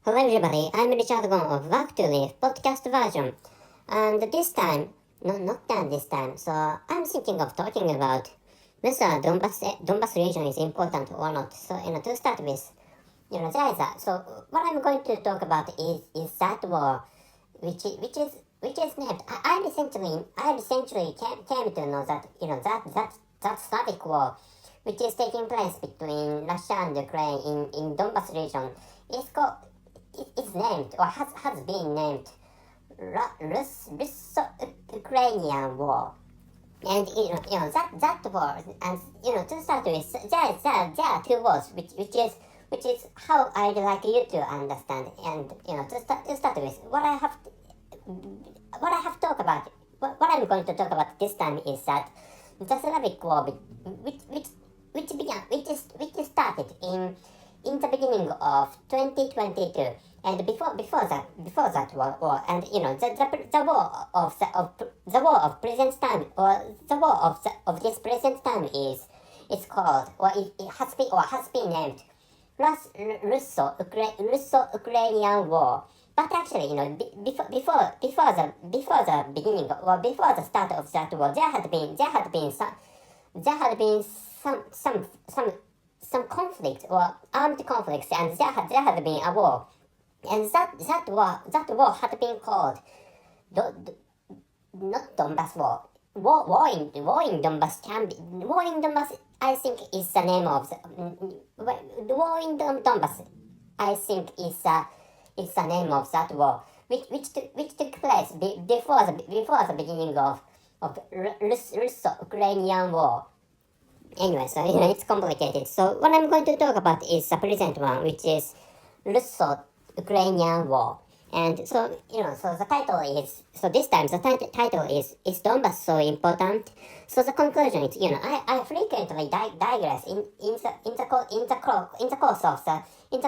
Hello everybody, I'm Richard Gon of Work to Live podcast version. And this time, no, not that this time, so I'm thinking of talking about whether Donbass region is important or not. So, to start with, there is a, so what I'm going to talk about is that war, which is named. I recently came to know that, that Slavic war, which is taking place between Russia and Ukraine in Donbass region, is named or has been named russo-ukrainian war. And that war, and to start with, there are two wars, which is how I'd like you to understand. And to start with, what I have talked about, what I'm going to talk about this time is that the Slavic war, which started in the beginning of 2022, and before that war, and the war of present time, or the war of this present time it's called, or it has been named Russo-Ukrainian war. But actually, before the beginning, or before the start of that war, there had been some conflict, or armed conflicts, and there had been a war, and that war had been called not Donbass war. War in Donbass can be war in Donbass. I think is the name of the war in Donbass. I think is the name of that war, which took place before the beginning of Russo-Ukrainian war. Anyway, so it's complicated. So what I'm going to talk about is the present one, which is Russo-Ukrainian war. And so so the title is, so this time the title is Donbass so important? So the conclusion is, I frequently digress in the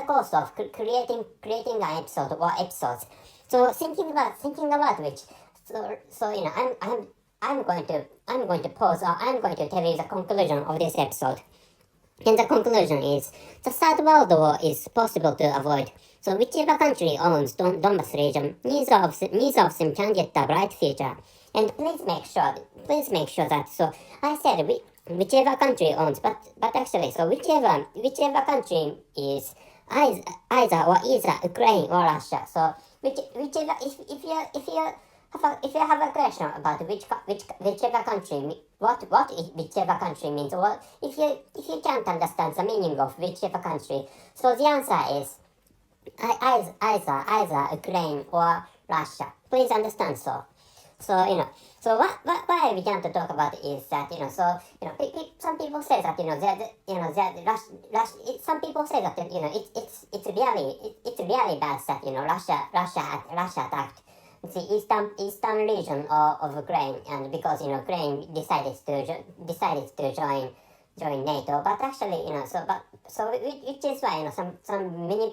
course of creating an episode or episodes. So thinking about which, I'm going to pause, or I'm going to tell you the conclusion of this episode. And the conclusion is, the Third World War is possible to avoid. So whichever country owns Donbass region, neither of them can get a bright future. And please make sure that, so I said whichever country owns, but actually, so whichever country is either Ukraine or Russia. So whichever, if you have a question about whichever country, what whichever country means, or if you can't understand the meaning of whichever country, so the answer is either Ukraine or Russia. Please understand. So so what I began to talk about is that some people say that some people say that it's really bad that Russia attacked the eastern region of Ukraine, and because Ukraine decided to join NATO. But actually, which is why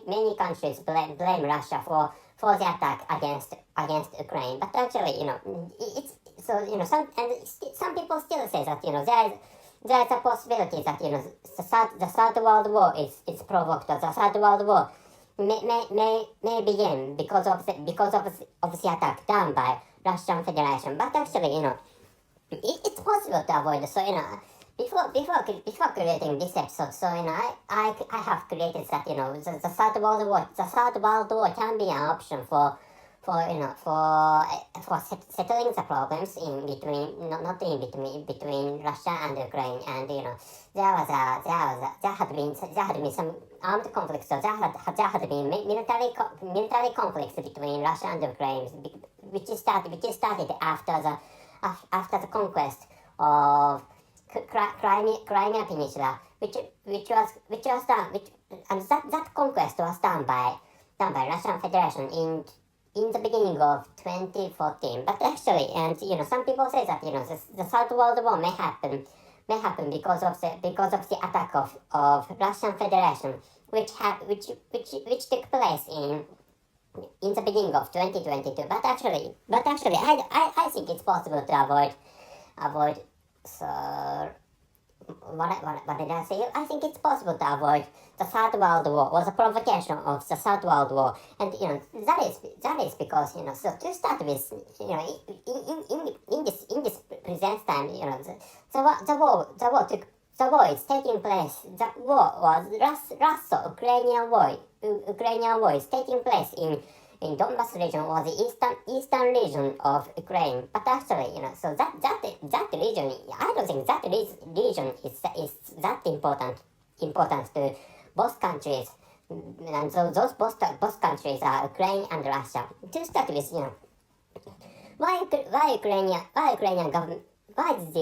many countries blame Russia for the attack against Ukraine. But actually, it's so some people still say that there is a possibility that the Third World War is provoked, or the Third World War may begin because of the attack done by Russian Federation. But actually, it's possible to avoid. So before creating this episode, so I have created that the Third World War can be an option for settling the problems in between, not in between Russia and Ukraine. And there had been some armed conflicts. So there had been military conflicts between Russia and Ukraine, which started after the conquest of Crimea Peninsula, which was done, and that conquest was done by Russian Federation in the beginning of 2014. But actually, and some people say that the Third World War may happen because of the attack of Russian Federation, which took place in the beginning of 2022. But actually, I think it's possible to avoid. So what did I say? I think it's possible to avoid the Third World War or the provocation of the Third World War, and that is because so to start with, in this present time, the war is taking place. The war was russo-ukrainian war. Ukrainian war is taking place in Donbass region or the eastern region of Ukraine. But actually, so that region, I don't think that region is that important to both countries. And so those both countries are Ukraine and Russia. To start with, why the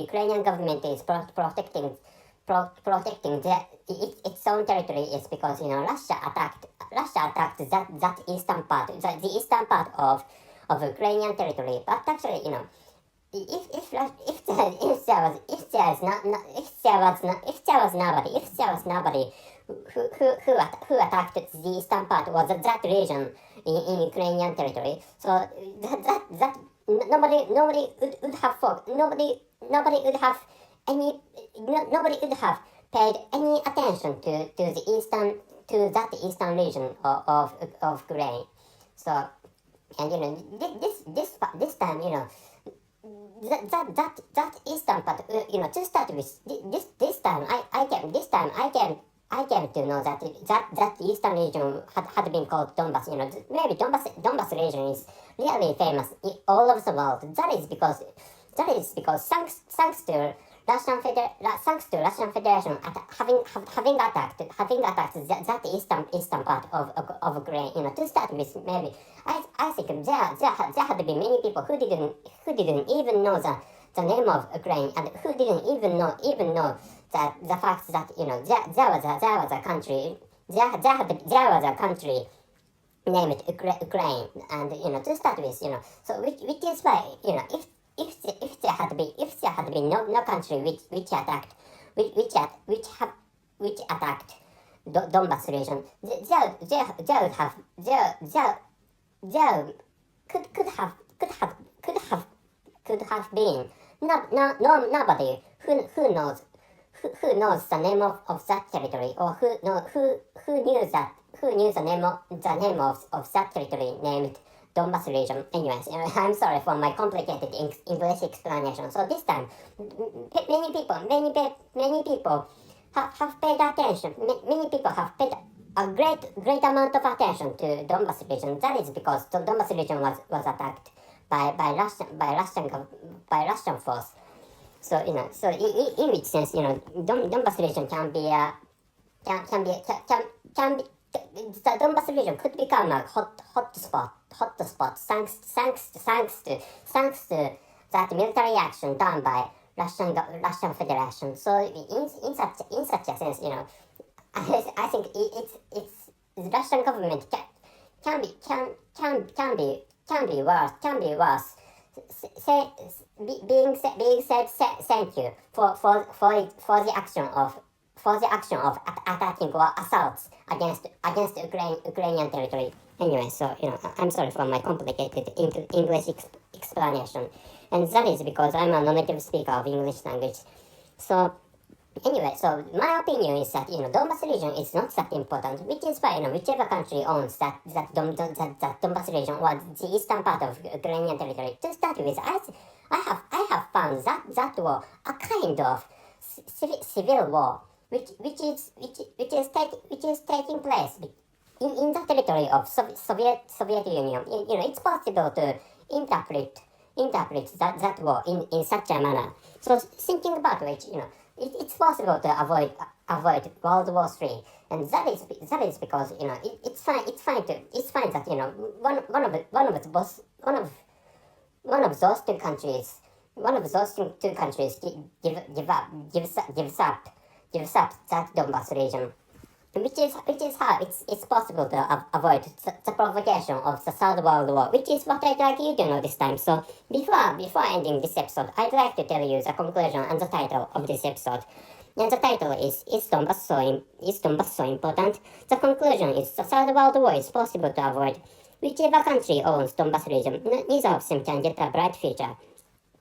Ukrainian government is protecting its own territory is because Russia attacked that eastern part, the eastern part of Ukrainian territory. But actually, if there was nobody who attacked the eastern part or that region in Ukrainian territory, so that nobody would have paid any attention to that eastern region of Ukraine. So, and this time, that eastern part, to start with, this time I came to know that eastern region had been called Donbass. Maybe Donbass region is really famous all over the world. That is because thanks to Russian Federation having attacked that eastern part of Ukraine. To start with, maybe I think there had been many people who didn't even know the name of Ukraine, and who didn't even know that the fact that there was a country named Ukraine, and to start with, so which is why if there had been no country which attacked Donbass region, could have been nobody who knows the name of that territory, or who knew the name of that territory named Donbass region. Anyways, I'm sorry for my complicated English explanation. So this time, many people have paid attention. Many people have paid a great amount of attention to Donbass region. That is because the Donbass region was attacked by Russian force. So so in which sense, Donbass region can be the Donbass region could become a hot spot thanks to that military action done by Russian Federation. So in such a sense, I think it's the Russian government can be worse. Being said thank you for the action of attacking or assaults against Ukrainian territory. Anyway, so I'm sorry for my complicated English explanation, and that is because I'm a non-native speaker of English language. So anyway, so my opinion is that Donbass region is not that important, which is why whichever country owns that Donbass region or the eastern part of Ukrainian territory. To start with, I have found that war a kind of civil war, which is taking place in the territory of Soviet Union. It's possible to interpret that war in such a manner. So thinking about which, it's possible to avoid World War III, and that is because it's fine that one of those two countries gives up that Donbass region, which is how it's possible to avoid the provocation of the Third World War, which is what I'd like you to know this time. So before ending this episode, I'd like to tell you the conclusion and the title of this episode. And the title is Donbass so important? The conclusion is the Third World War is possible to avoid. Whichever country owns Donbass region, neither of them can get a bright future.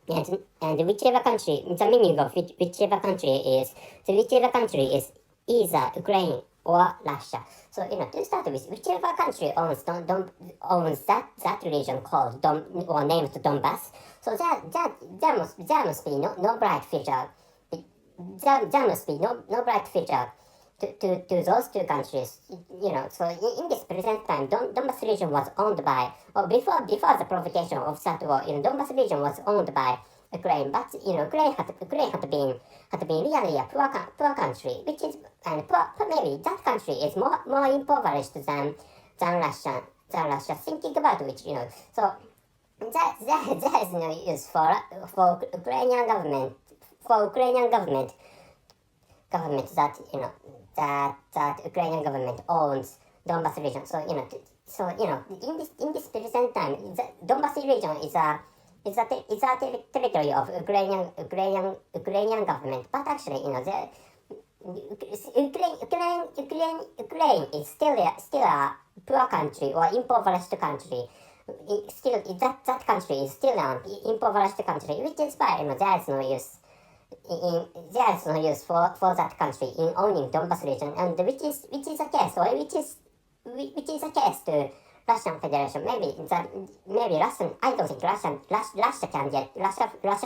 and whichever country, the meaning of whichever country is, so whichever country is either Ukraine or Russia. So to start with, whichever country owns owns that region called or named Donbass. So there must be no bright future. There must be no bright future to those two countries. So in this present time, Donbass region was owned by, or before the provocation of that war, Donbass region was owned by Ukraine, but Ukraine had been really a poor country, which is, and maybe that country is more impoverished than Russia. Thinking about which, so there is no use for Ukrainian government that Ukrainian government owns Donbass region. So in this present time, the Donbass region is a territory of Ukrainian government. But actually, Ukraine is still a poor country or impoverished country. Still, that country is still an impoverished country, which is why there is no use. There is no use for that country in owning Donbass region, and which is a case, or which is a case to Russian Federation. Maybe Russian. I don't think Russian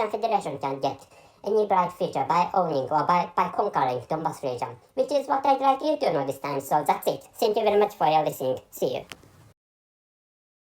Federation can get any bright future by owning or by conquering Donbass region, which is what I'd like you to know this time. So that's it. Thank you very much for your listening. See you.